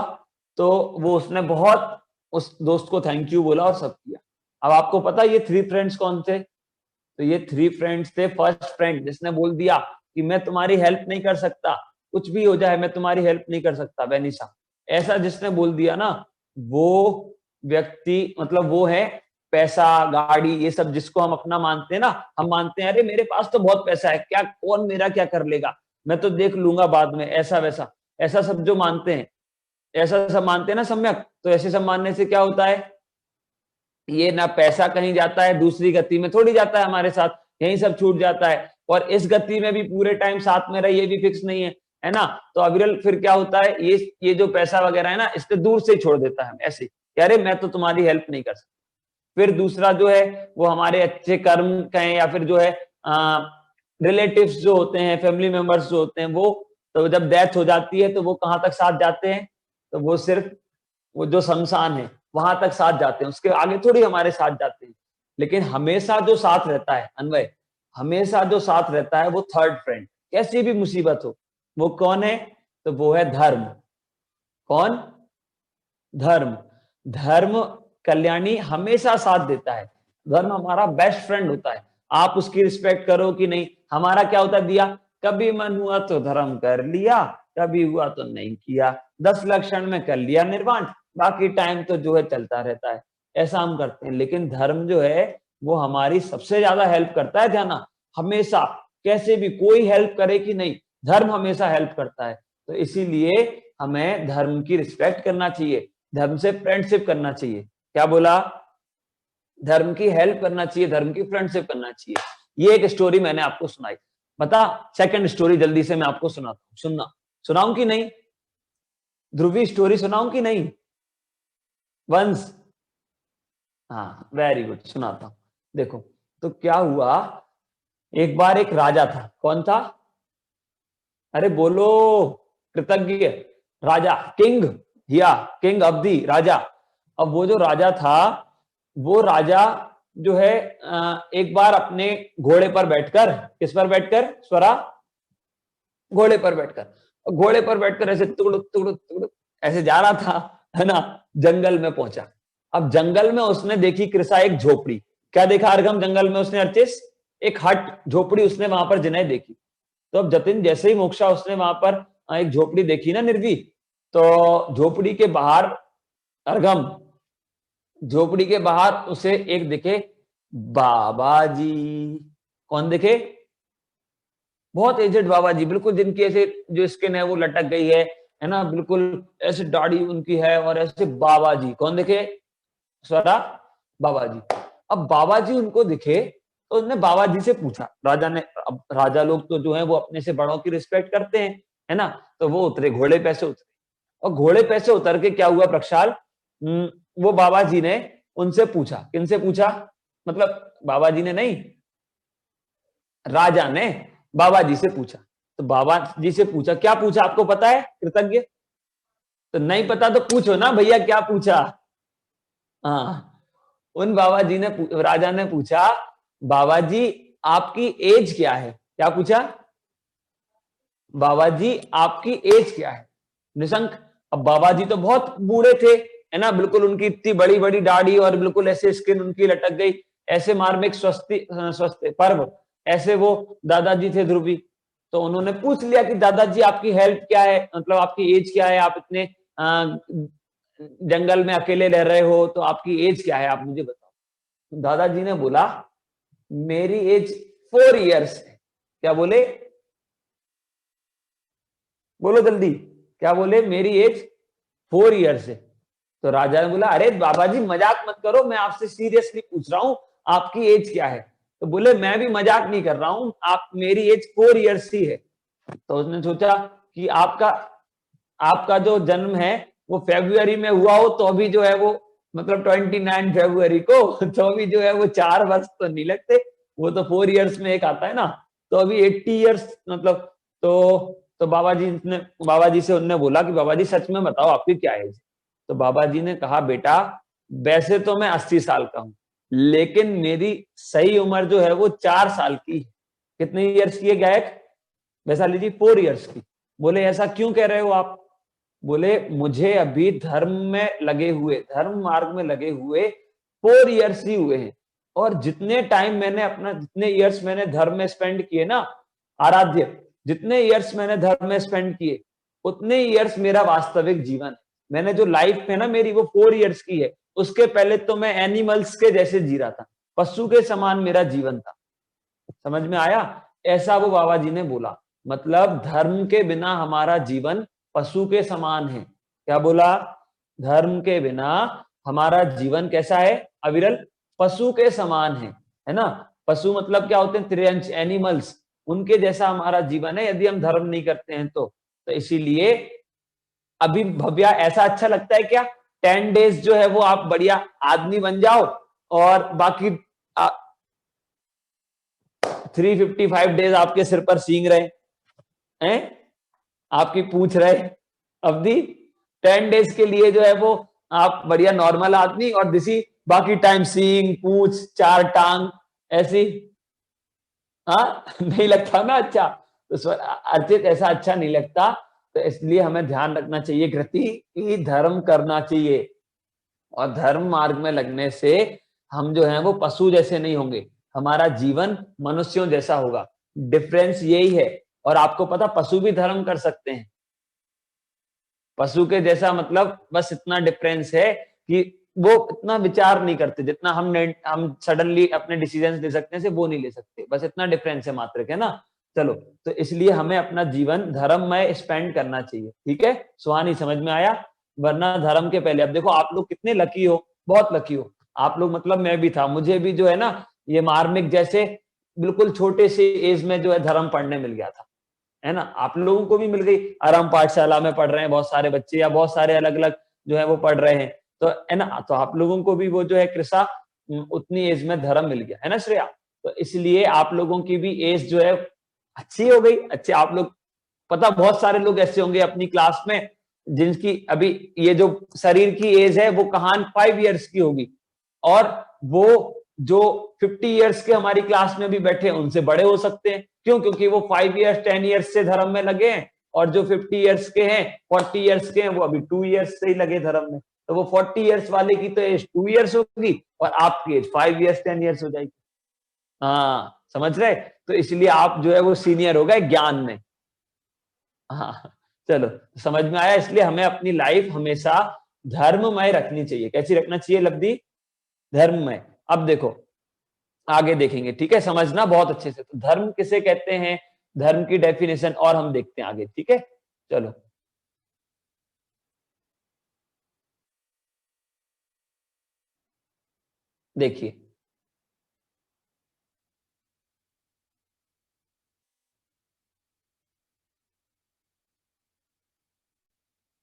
तो वो उसने बहुत उस दोस्त को थैंक यू बोला और सब किया। अब आपको पता ये 3 फ्रेंड्स कौन थे, तो ये 3 फ्रेंड्स थे, फर्स्ट फ्रेंड जिसने बोल दिया कि मैं तुम्हारी हेल्प नहीं कर सकता, कुछ भी हो जाए मैं तुम्हारी हेल्प नहीं कर सकता बेनिशा, ऐसा जिसने बोल दिया ना, वो व्यक्ति मतलब वो है पैसा गाड़ी ये सब जिसको हम अपना मानते हैं ना, हम मानते हैं अरे मेरे पास तो बहुत पैसा है, क्या कौन मेरा क्या कर लेगा, मैं तो देख लूंगा बाद में, ऐसा वैसा, ऐसा सब जो मानते हैं, ऐसा सब मानते हैं ना सम्यक। तो ऐसे सब मानने से क्या होता है, ये ना पैसा कहीं जाता है, दूसरी गति में थोड़ी जाता है हमारे साथ, यही सब छूट जाता है। और इस गति में भी पूरे टाइम साथ में रहे ये भी फिक्स नहीं है ना। तो अविरल फिर क्या होता है, ये जो पैसा वगैरह है ना, इससे दूर से ही छोड़ देता है ऐसे, अरे मैं तो तुम्हारी हेल्प नहीं कर सकता। फिर दूसरा जो है वो हमारे अच्छे कर्म कहें या फिर जो है रिलेटिव्स जो होते हैं, फैमिली मेंबर्स जो होते हैं, वो तो जब डेथ हो जाती है तो वो कहाँ तक साथ जाते हैं, तो वो सिर्फ वो जो शमशान है वहां तक साथ जाते हैं, उसके आगे थोड़ी हमारे साथ जाते हैं। लेकिन हमेशा जो साथ रहता है अन्वय, हमेशा जो साथ रहता है वो थर्ड फ्रेंड, कैसी भी मुसीबत हो, वो कौन है, तो वो है धर्म। कौन, धर्म। धर्म कल्याणी हमेशा साथ देता है, धर्म हमारा बेस्ट फ्रेंड होता है। आप उसकी रिस्पेक्ट करो कि नहीं, हमारा क्या होता है दिया, कभी मन हुआ तो धर्म कर लिया, कभी हुआ तो नहीं किया, 10 लक्षण में कर लिया निर्वाण, बाकी टाइम तो जो है चलता रहता है, ऐसा हम करते हैं। लेकिन धर्म जो है वो हमारी सबसे ज्यादा हेल्प करता है, ध्यान, हमेशा, कैसे भी कोई हेल्प करे कि नहीं, धर्म हमेशा हेल्प करता है। तो इसीलिए हमें धर्म की रिस्पेक्ट करना चाहिए, धर्म से फ्रेंडशिप करना चाहिए। क्या बोला, धर्म की हेल्प करना चाहिए, धर्म की फ्रेंडशिप करना चाहिए। ये एक स्टोरी मैंने आपको सुनाई। बता सेकंड स्टोरी जल्दी से मैं आपको सुनाता हूँ, सुनना, सुनाऊं कि नहीं, ध्रुवी स्टोरी सुनाऊं कि नहीं? वंश, हाँ वेरी गुड, सुनाता हूं। देखो, तो क्या हुआ, एक बार एक राजा था। कौन था? अरे बोलो, कृतज्ञ राजा, किंग, या किंग ऑफ दी राजा। अब वो जो राजा था, वो राजा जो है एक बार अपने घोड़े पर बैठकर, किस पर बैठकर स्वरा? घोड़े पर बैठकर, घोड़े पर बैठकर ऐसे तुगड़ुक तुगड़ुक तुगड़ुक ऐसे जा रहा था, है ना, जंगल में पहुंचा। अब जंगल में उसने देखी कृषा एक झोपड़ी। क्या देखा अर्गम जंगल में उसने अर्चिस? एक हट, झोपड़ी उसने वहां पर जिन्हें देखी। तो अब जतिन जैसे ही मोक्षा उसने वहां पर एक झोपड़ी देखी ना निर्वी, तो झोपड़ी के बाहर अर्गम, झोपड़ी के बाहर उसे एक दिखे बाबा जी। कौन दिखे? बहुत एजेड बाबा जी, बिल्कुल जिनकी ऐसे जो स्किन है वो लटक गई है ना, बिल्कुल ऐसे दाढ़ी उनकी है, और ऐसे बाबा जी। कौन दिखे स्वरा? बाबा जी। अब बाबा जी उनको दिखे तो उसने बाबा जी से पूछा, राजा ने, अब राजा लोग तो जो है वो अपने से बड़ों की रिस्पेक्ट करते हैं, है ना, तो वो उतरे, घोड़े पे से उतरे, और घोड़े पे से उतर के क्या हुआ प्रक्षाल, वो बाबा जी ने उनसे पूछा। किनसे पूछा? मतलब बाबा जी ने नहीं, राजा ने बाबा जी से पूछा। तो बाबा जी से पूछा, क्या पूछा आपको पता है कृतज्ञ? तो नहीं पता तो पूछो ना भैया, क्या पूछा? हाँ, उन बाबा जी ने, राजा ने पूछा, बाबा जी आपकी एज क्या है? क्या पूछा? बाबा जी आपकी एज क्या है? निशंक, अब बाबा जी तो बहुत बूढ़े थे, है ना, बिल्कुल उनकी इतनी बड़ी बड़ी दाढ़ी और बिल्कुल ऐसे स्किन उनकी लटक गई, ऐसे मार्मिक स्वस्थ पर्व, ऐसे वो दादाजी थे ध्रुवी। तो उन्होंने पूछ लिया कि दादाजी आपकी हेल्थ क्या है, मतलब आपकी एज क्या है, आप इतने जंगल में अकेले रह रहे हो, तो आपकी एज क्या है, आप मुझे बताओ। दादाजी ने बोला मेरी एज 4 इयर्स है। क्या बोले? बोलो जल्दी, क्या बोले? मेरी एज 4 इयर्स है। तो राजा ने बोला अरे बाबा जी मजाक मत करो, मैं आपसे सीरियसली पूछ रहा हूं आपकी एज क्या है। तो बोले मैं भी मजाक नहीं कर रहा हूं, आप, मेरी एज 4 इयर्स ही है। तो उसने सोचा कि आपका आपका जो जन्म है वो फरवरी में हुआ हो तो अभी जो है वो, मतलब 29 फरवरी को, तो अभी जो है वो 4 वर्ष तो नहीं लगते, वो तो 4 इयर्स में एक आता है ना, तो अभी 80 इयर्स मतलब। तो बाबा जी से उनने बोला कि बाबा जी सच में बताओ आपकी क्या एज? तो बाबा जी ने कहा बेटा वैसे तो मैं 80 साल का हूं, लेकिन मेरी सही उम्र जो है वो 4 साल की है। कितने इयर्स की है गायक? वैशाली जी 4 इयर्स की। बोले ऐसा क्यों कह रहे हो आप? बोले मुझे अभी धर्म में लगे हुए, धर्म मार्ग में लगे हुए 4 इयर्स ही हुए हैं, और जितने टाइम मैंने अपना, जितने इयर्स मैंने धर्म में स्पेंड किए ना, आराध्य, जितने इयर्स मैंने धर्म में स्पेंड किए उतने इयर्स मेरा वास्तविक जीवन है। मैंने जो लाइफ है ना मेरी वो 4 इयर्स की है, उसके पहले तो मैं एनिमल्स के जैसे जी रहा था, पशु के समान मेरा जीवन था। समझ में आया? ऐसा वो बाबा जी ने बोला, मतलब धर्म के बिना हमारा जीवन पशु के समान है। क्या बोला? धर्म के बिना हमारा जीवन कैसा है अविरल? पशु के समान है ना। पशु मतलब क्या होते हैं? त्रियंश, एनिमल्स, उनके जैसा हमारा जीवन है यदि हम धर्म नहीं करते हैं तो इसीलिए अभी भव्या ऐसा अच्छा लगता है क्या 10 डेज जो है वो आप बढ़िया आदमी बन जाओ, और बाकी 355 डेज आपके सिर पर सींग रहे हैं, आपकी पूछ रहे अवधि, 10 डेज के लिए जो है वो आप बढ़िया नॉर्मल आदमी, और दिसी बाकी टाइम सींग, पूछ, 4 टांग ऐसी। हाँ नहीं लगता ना अच्छा? तो अर्चित ऐसा अच्छा नहीं लगता, तो इसलिए हमें ध्यान रखना चाहिए कृति कि धर्म करना चाहिए, और धर्म मार्ग में लगने से हम जो है वो पशु जैसे नहीं होंगे, हमारा जीवन मनुष्यों जैसा होगा। डिफरेंस यही है। और आपको पता पशु भी धर्म कर सकते हैं, पशु के जैसा, मतलब बस इतना डिफरेंस है कि वो इतना विचार नहीं करते जितना हम सडनली अपने डिसीजन ले सकते हैं, से वो नहीं ले सकते, बस इतना डिफरेंस है मात्र है ना। चलो, तो इसलिए हमें अपना जीवन धर्म में स्पेंड करना चाहिए, ठीक है सुहानी, समझ में आया? वरना धर्म के पहले, अब देखो आप लोग कितने लकी हो, बहुत लकी हो आप लोग, मतलब मैं भी था, मुझे भी जो है ना ये मार्मिक जैसे बिल्कुल छोटे से एज में जो है धर्म पढ़ने मिल गया था, है ना, आप लोगों को भी मिल गई, आराम पाठशाला में पढ़ रहे हैं बहुत सारे बच्चे या बहुत सारे अलग अलग जो है वो पढ़ रहे हैं, तो है ना, तो आप लोगों को भी वो जो है कृषा उतनी एज में धर्म मिल गया, है ना श्रेया। तो इसलिए आप लोगों की भी एज जो है अच्छी हो गई, अच्छे आप लोग, पता बहुत सारे लोग ऐसे होंगे अपनी क्लास में जिनकी अभी ये जो शरीर की एज है वो कहां 5 इयर्स की होगी, और वो जो 50 इयर्स के हमारी क्लास में भी बैठे हैं उनसे बड़े हो सकते हैं, क्यों, क्योंकि वो 5 इयर्स 10 इयर्स से धर्म में लगे हैं, और जो 50 इयर्स के हैं 40 इयर्स के हैं वो अभी 2 इयर्स से ही लगे धर्म में, तो वो 40 इयर्स वाले की तो एज 2 इयर्स होगी और आपकी एज 5 इयर्स 10 इयर्स हो जाएगी। हाँ समझ रहे, तो इसलिए आप जो है वो सीनियर हो गए ज्ञान में। हाँ चलो समझ में आया, इसलिए हमें अपनी लाइफ हमेशा धर्ममय रखनी चाहिए। कैसी रखना चाहिए लब्धि? धर्ममय। अब देखो आगे देखेंगे, ठीक है, समझना बहुत अच्छे से, तो धर्म किसे कहते हैं, धर्म की डेफिनेशन और हम देखते हैं आगे, ठीक है। चलो देखिए,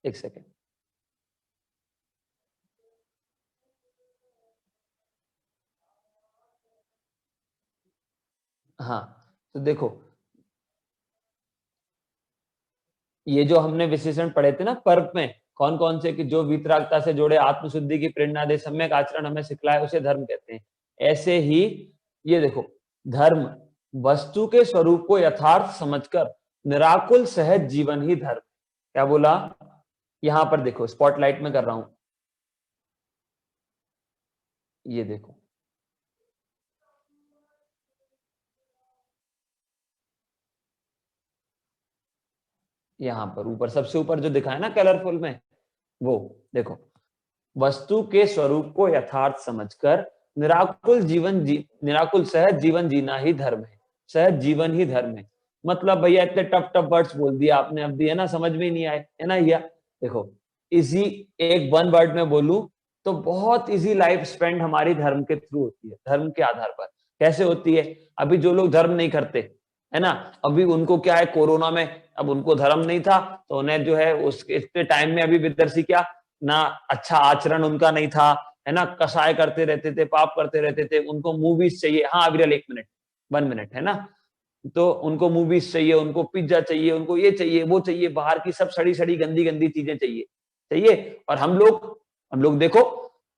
एक सेकेंड, हाँ तो देखो ये जो हमने विशेषण पढ़े थे ना पर्व में, कौन कौन से कि जो वीतरागता से जोड़े, आत्मशुद्धि की प्रेरणा दे, सम्यक आचरण हमें सिखलाए, उसे धर्म कहते हैं। ऐसे ही ये देखो, धर्म वस्तु के स्वरूप को यथार्थ समझकर निराकुल सहज जीवन ही धर्म। क्या बोला? यहां पर देखो स्पॉटलाइट में कर रहा हूं, ये देखो यहां पर ऊपर सबसे ऊपर जो दिखा है ना कलरफुल में, वो देखो, वस्तु के स्वरूप को यथार्थ समझकर निराकुल सहज जीवन जीना ही धर्म है। सहज जीवन ही धर्म है, मतलब भैया इतने टफ टफ वर्ड्स बोल दिया आपने अब भी, है ना, समझ में ही नहीं आए, है ना भैया। देखो इजी, एक वन वर्ड में बोलूं तो बहुत इजी लाइफ स्पेंड हमारी धर्म के थ्रू होती है, धर्म के आधार पर। कैसे होती है? अभी जो लोग धर्म नहीं करते, है ना, अभी उनको क्या है, कोरोना में अब उनको धर्म नहीं था तो उन्हें जो है उसके इतने टाइम में अभी विदर्शी क्या ना, अच्छा आचरण उनका नहीं था, है ना, कसाय करते रहते थे, पाप करते रहते थे, उनको मूवीज चाहिए, हाँ अविरल 1 मिनट 1 मिनट, है ना, तो उनको मूवीज चाहिए, उनको पिज्जा चाहिए, उनको ये चाहिए वो चाहिए, बाहर की सब सड़ी सड़ी गंदी गंदी चीजें चाहिए चाहिए। और हम लोग देखो,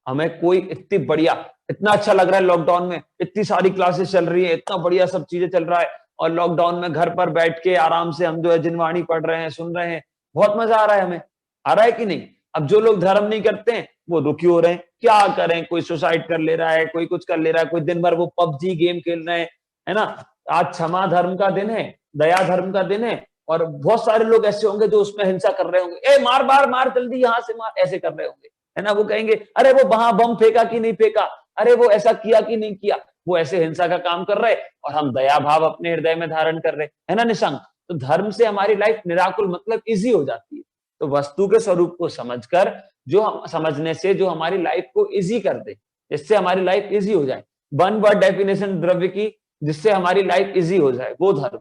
हमें कोई इतनी बढ़िया, इतना अच्छा लग रहा है लॉकडाउन में, इतनी सारी क्लासेस चल रही है, इतना बढ़िया सब चीजें चल रहा है, और लॉकडाउन में घर पर बैठ के आराम से हम जो है जिनवाणी पढ़ रहे हैं, सुन रहे हैं, बहुत मजा आ रहा है, हमें आ रहा है कि नहीं। अब जो लोग धर्म नहीं करते हैं वो दुखी हो रहे हैं, क्या करें, कोई सुसाइड कर ले रहा है, कोई कुछ कर ले रहा है, कोई दिन भर वो पबजी गेम खेल रहे हैं, है ना। आज क्षमा धर्म का दिन है, दया धर्म का दिन है, और बहुत सारे लोग ऐसे होंगे जो उसमें हिंसा कर रहे होंगे, ए मार मार मार जल्दी यहां से मार, ऐसे कर रहे होंगे, है ना। वो कहेंगे अरे वो वहां बम फेंका कि नहीं फेंका, अरे वो ऐसा किया कि नहीं किया, वो ऐसे हिंसा का काम कर रहे, और हम दया भाव अपने हृदय में धारण कर रहे, है ना निशंक। तो धर्म से हमारी लाइफ निराकुल मतलब इजी हो जाती है। तो वस्तु के स्वरूप को समझकर, जो हम समझने से जो हमारी लाइफ को इजी कर दे, जिससे हमारी लाइफ इजी हो जाए, वन वर्ड डेफिनेशन द्रव्य की, जिससे हमारी लाइफ इजी हो जाए, वो धर्म।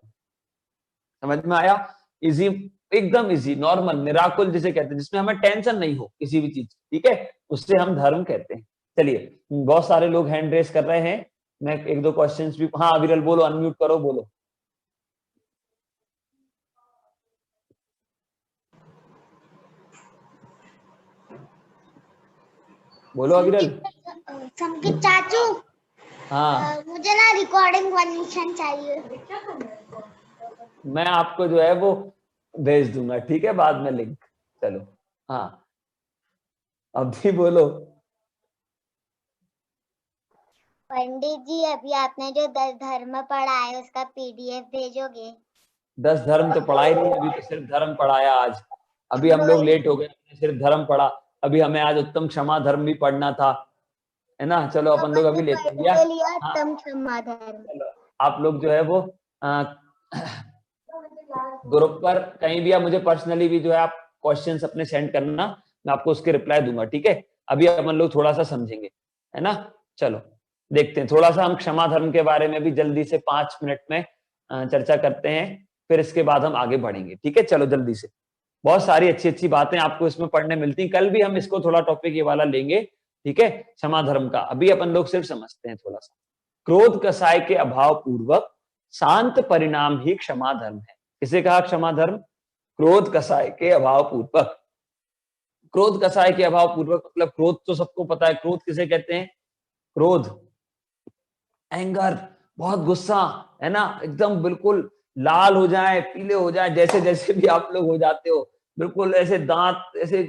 समझ में आया? इजी, एकदम इजी, नॉर्मल, मिराकुल जिसे कहते हैं, जिसमें हमें टेंशन नहीं हो किसी भी चीज, ठीक है, उससे हम धर्म कहते हैं। चलिए, बहुत सारे लोग हैंड रेस कर रहे हैं, मैं एक दो क्वेश्चंस भी, हाँ विरल बोलो, अनम्यूट करो, बोलो बोलो अविरल।
संकित चाचू,
हाँ
मुझे ना रिकॉर्डिंग परमिशन चाहिए।
मैं आपको जो है वो भेज दूंगा, ठीक है, बाद में लिंक। चलो हाँ, अब भी बोलो।
पंडित जी, अभी आपने जो 10 धर्म पढ़ा है उसका पीडीएफ भेजोगे?
10 धर्म तो पढ़ा ही नहीं, अभी तो सिर्फ धर्म पढ़ाया आज, अभी हम लोग लेट हो गए, सिर्फ धर्म पढ़ा, अभी हमें आज उत्तम क्षमा धर्म भी पढ़ना था, है ना। चलो अपन लोग अभी लेते हैं यार, हाँ,
उत्तम क्षमा धर्म।
चलो आप लोग जो है वो ग्रुप पर कहीं भी, या मुझे पर्सनली भी जो है आप क्वेश्चंस अपने सेंड करना, मैं आपको उसके रिप्लाई दूंगा, ठीक है। अभी अपन लोग थोड़ा सा समझेंगे, है ना। चलो देखते हैं थोड़ा सा, हम क्षमा धर्म के बारे में भी जल्दी से 5 मिनट में चर्चा करते हैं। फिर इसके बाद हम आगे बढ़ेंगे। ठीक है, चलो जल्दी से। बहुत सारी अच्छी अच्छी बातें आपको इसमें पढ़ने मिलती हैं। कल भी हम इसको थोड़ा टॉपिक ये वाला लेंगे। ठीक है, क्षमा धर्म का अभी अपन लोग सिर्फ समझते हैं थोड़ा सा। क्रोध कसाय के अभाव पूर्वक शांत परिणाम ही क्षमा धर्म है। किसे कहा क्षमा धर्म? क्रोध कसाय के अभाव पूर्वक। क्रोध कसाय के अभाव पूर्वक मतलब क्रोध तो सबको पता है, क्रोध किसे कहते हैं? क्रोध, एंगर, बहुत गुस्सा, है ना, एकदम बिल्कुल लाल हो जाए, पीले हो जाए, जैसे जैसे भी आप लोग हो जाते हो, बिल्कुल ऐसे दांत ऐसे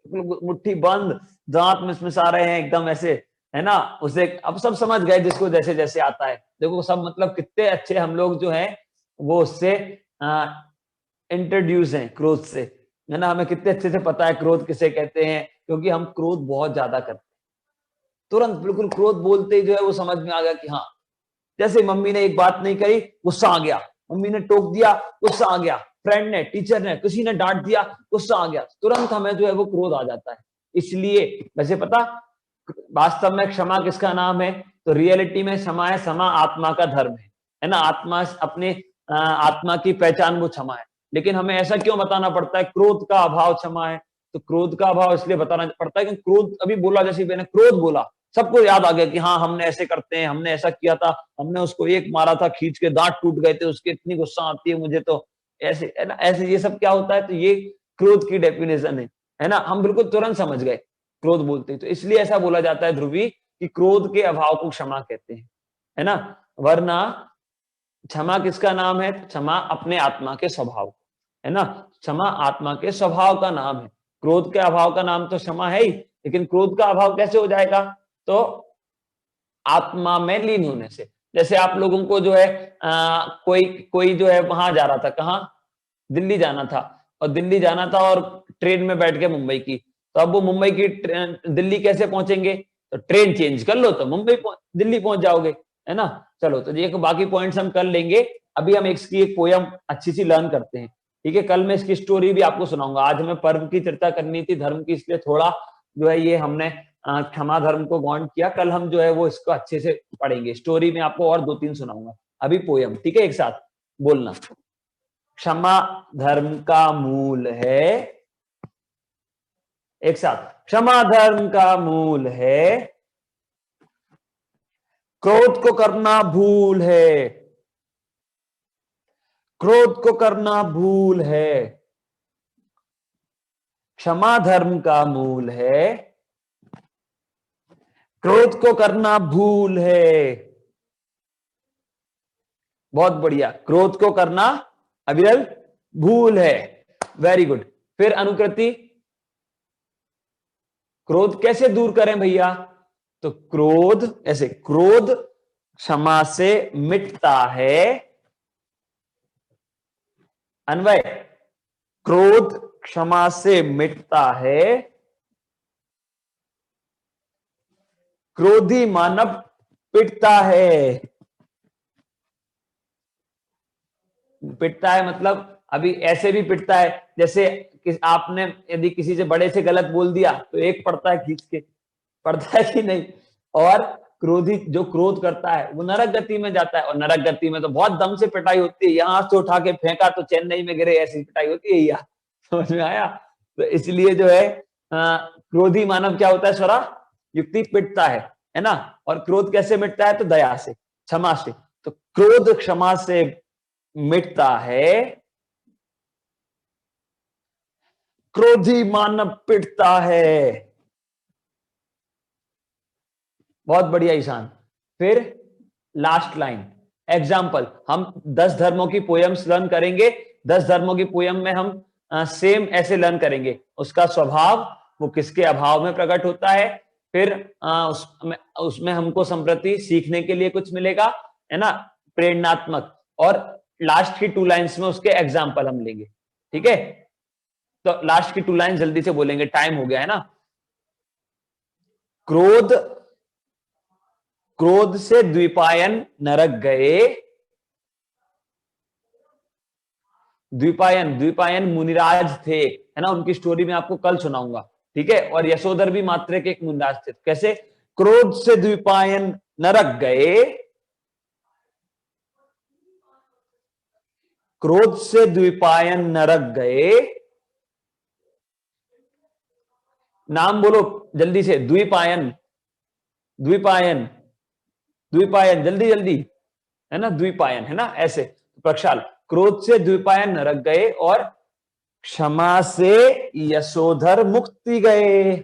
मुट्ठी बंद, दांत मिसमिसा रहे हैं एकदम ऐसे, है ना, उसे अब सब समझ गए जिसको जैसे जैसे आता है। देखो सब मतलब कितने अच्छे हम लोग जो है वो उससे इंट्रोड्यूस हैं, क्रोध से, है ना, हमें कितने अच्छे से पता है क्रोध किसे कहते हैं, क्योंकि हम क्रोध बहुत ज्यादा करते हैं। तुरंत बिल्कुल क्रोध बोलते ही जो है वो समझ में आ गया कि हाँ, जैसे मम्मी ने एक बात नहीं करी, गुस्सा आ गया, मम्मी ने टोक दिया, गुस्सा आ गया, फ्रेंड ने, टीचर ने, किसी ने डांट दिया, गुस्सा आ गया, तुरंत हमें जो है वो क्रोध आ जाता है। इसलिए वैसे पता वास्तव में क्षमा किसका नाम है? तो रियलिटी में क्षमा है, क्षमा आत्मा का धर्म है ना, आत्मा अपने आत्मा की पहचान वो क्षमा है। लेकिन हमें ऐसा क्यों बताना पड़ता है क्रोध का अभाव क्षमा है? तो क्रोध का अभाव इसलिए बताना पड़ता है कि क्रोध अभी बोला, जैसे मैंने क्रोध बोला, सबको याद आ गया कि हाँ हमने ऐसे करते हैं, हमने ऐसा किया था, हमने उसको एक मारा था, खींच के दांत टूट गए थे उसके, इतनी गुस्सा आती है मुझे, तो ऐसे, है ना, ऐसे ये सब क्या होता है? तो ये क्रोध की डेफिनेशन है ना, हम बिल्कुल तुरंत समझ गए क्रोध बोलते, तो इसलिए ऐसा बोला जाता है ध्रुवी कि क्रोध के अभाव को क्षमा कहते हैं, है ना। वरना क्षमा किसका नाम है? क्षमा अपने आत्मा के स्वभाव, है ना, क्षमा आत्मा के स्वभाव का नाम है। क्रोध के अभाव का नाम तो क्षमा है ही, लेकिन क्रोध का अभाव कैसे हो जाएगा? तो आत्मा में लीन होने से। जैसे आप लोगों को जो है कोई कोई जो है वहां जा रहा था, कहाँ? दिल्ली जाना था, और दिल्ली जाना था और ट्रेन में बैठ के मुंबई की, तो अब वो मुंबई की दिल्ली कैसे पहुंचेंगे? तो ट्रेन चेंज कर लो तो दिल्ली पहुंच जाओगे, है ना। चलो तो ये बाकी पॉइंट्स हम कर लेंगे। अभी हम इसकी एक पोयम अच्छी सी लर्न करते हैं। ठीक है, कल मैं इसकी स्टोरी भी आपको सुनाऊंगा। आज हमें पर्व की चर्चा करनी थी, धर्म की, इसलिए थोड़ा जो है ये हमने क्षमा धर्म को गौण किया। कल हम जो है वो इसको अच्छे से पढ़ेंगे, स्टोरी में आपको और 2-3 सुनाऊंगा। अभी पोयम, ठीक है, एक साथ बोलना। क्षमा धर्म का मूल है, एक साथ, क्षमा धर्म का मूल है, क्रोध को करना भूल है, क्रोध को करना भूल है, क्षमा धर्म का मूल है, क्रोध को करना भूल है। बहुत बढ़िया, क्रोध को करना अविरल भूल है, वेरी गुड। फिर अनुकृति, क्रोध कैसे दूर करें भैया? तो क्रोध ऐसे, क्रोध क्षमा से मिटता है, अन्वय, क्रोध क्षमा से मिटता है, क्रोधी मानव पिटता है। पिटता है मतलब अभी ऐसे भी पिटता है, जैसे आपने यदि किसी से बड़े से गलत बोल दिया तो एक पड़ता है खींच के, पड़ता है कि नहीं? और क्रोधी जो क्रोध करता है वो नरक गति में जाता है, और नरक गति में तो बहुत दम से पिटाई होती है, यहां से उठा के फेंका तो चेन्नई में गिरे, ऐसी पिटाई होती है यहाँ। समझ में आया? तो इसलिए जो है क्रोधी मानव क्या होता है स्वरा? युक्ति पिटता है ना। और क्रोध कैसे मिटता है? तो दया से, क्षमा से। तो क्रोध क्षमा से मिटता है, क्रोधी मानव पिटता है। बहुत बढ़िया ईशान। फिर लास्ट लाइन, एग्जाम्पल, हम 10 धर्मों की पोयम्स लर्न करेंगे। 10 धर्मों की पोयम में हम सेम ऐसे लर्न करेंगे, उसका स्वभाव, वो किसके अभाव में प्रकट होता है, फिर उसमें हमको संप्रति सीखने के लिए कुछ मिलेगा, है ना, प्रेरणात्मक, और लास्ट की 2 लाइन्स में उसके एग्जाम्पल हम लेंगे। ठीक है, तो लास्ट की 2 लाइन जल्दी से बोलेंगे, टाइम हो गया है ना। क्रोध, क्रोध से द्विपायन नरक गए, द्विपायन, द्विपायन मुनिराज थे, है ना, उनकी स्टोरी में आपको कल सुनाऊंगा। ठीक है, और यशोधर भी मात्रे के एक मुनिराज थे। कैसे? क्रोध से द्विपायन नरक गए, क्रोध से द्विपायन नरक गए। नाम बोलो जल्दी से, द्विपायन, द्विपायन, द्विपायन, जल्दी जल्दी, है ना, द्विपायन, है ना, ऐसे। प्रक्षाल, क्रोध से द्विपायन नरक गए और क्षमा से यशोधर मुक्ति गए।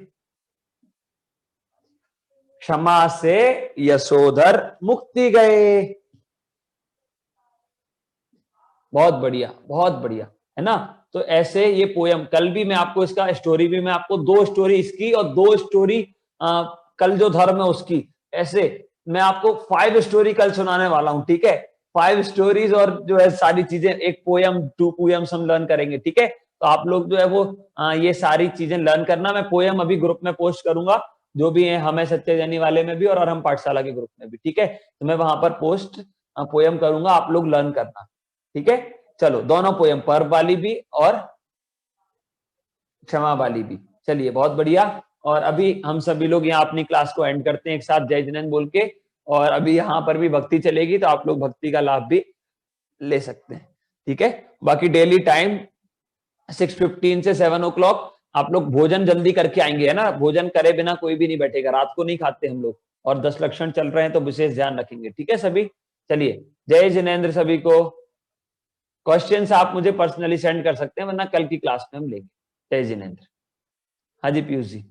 क्षमा से यशोधर मुक्ति गए। बहुत बढ़िया, बहुत बढ़िया, है ना। तो ऐसे ये पोयम, कल भी मैं आपको इसका स्टोरी भी, मैं आपको 2 स्टोरी इसकी और 2 स्टोरी कल जो धर्म है उसकी, ऐसे मैं आपको 5 स्टोरी कल सुनाने वाला हूं, ठीक है। 5 स्टोरीज और जो है सारी चीजें, एक पोयम, 2 पोयम्स हम लर्न करेंगे, ठीक है। तो आप लोग जो है वो ये सारी चीजें लर्न करना। मैं पोयम अभी ग्रुप में पोस्ट करूंगा, जो भी है हमें सत्य जानी वाले में भी और हम पाठशाला के ग्रुप में भी, ठीक है। तो मैं वहां पर पोस्ट पोयम करूंगा, आप लोग लर्न करना, ठीक है। चलो, दोनों पोयम, पर्व वाली भी और क्षमा वाली भी। चलिए, बहुत बढ़िया। और अभी हम सभी लोग यहाँ अपनी क्लास को एंड करते हैं एक साथ जय जिनेंद्र बोल के। और अभी यहाँ पर भी भक्ति चलेगी, तो आप लोग भक्ति का लाभ भी ले सकते हैं, ठीक है। बाकी डेली टाइम 6:15 से 7 o'clock आप लोग भोजन जल्दी करके आएंगे, है ना। भोजन करे बिना कोई भी नहीं बैठेगा, रात को नहीं खाते हम लोग। और 10 लक्षण चल रहे हैं तो विशेष ध्यान रखेंगे, ठीक है सभी। चलिए, जय जिनेंद्र सभी को। क्वेश्चंस आप मुझे पर्सनली सेंड कर सकते हैं, वरना कल की क्लास में हम लेंगे। जय जिनेंद्र। हाँ जी पीयूष जी।